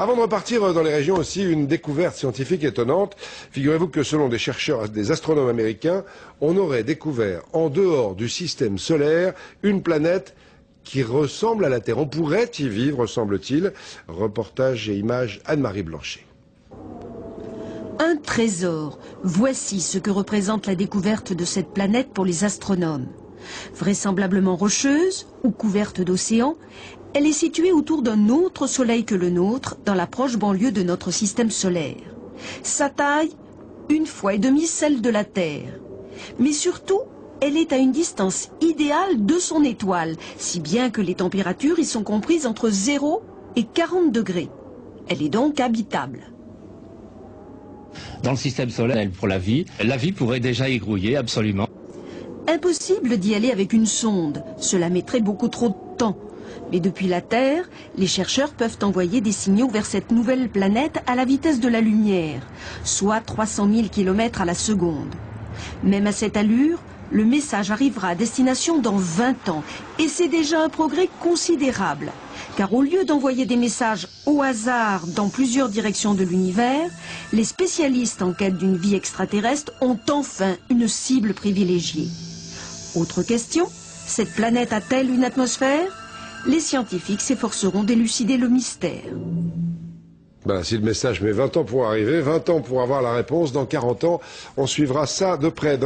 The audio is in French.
Avant de repartir dans les régions aussi, une découverte scientifique étonnante. Figurez-vous que selon des chercheurs, des astronomes américains, on aurait découvert en dehors du système solaire une planète qui ressemble à la Terre. On pourrait y vivre, semble-t-il. Reportage et images Anne-Marie Blanchet. Un trésor. Voici ce que représente la découverte de cette planète pour les astronomes. Vraisemblablement rocheuse ou couverte d'océans, elle est située autour d'un autre soleil que le nôtre, dans la proche banlieue de notre système solaire. Sa taille, 1,5 fois celle de la Terre. Mais surtout, elle est à une distance idéale de son étoile, si bien que les températures y sont comprises entre 0 et 40 degrés. Elle est donc habitable. Dans le système solaire, pour la vie pourrait déjà y grouiller, absolument. Impossible d'y aller avec une sonde, cela mettrait beaucoup trop de temps. Mais depuis la Terre, les chercheurs peuvent envoyer des signaux vers cette nouvelle planète à la vitesse de la lumière, soit 300 000 km à la seconde. Même à cette allure, le message arrivera à destination dans 20 ans, et c'est déjà un progrès considérable. Car au lieu d'envoyer des messages au hasard dans plusieurs directions de l'univers, les spécialistes en quête d'une vie extraterrestre ont enfin une cible privilégiée. Autre question, cette planète a-t-elle une atmosphère? Les scientifiques s'efforceront d'élucider le mystère. Ben, si le message met 20 ans pour arriver, 20 ans pour avoir la réponse, dans 40 ans, on suivra ça de près.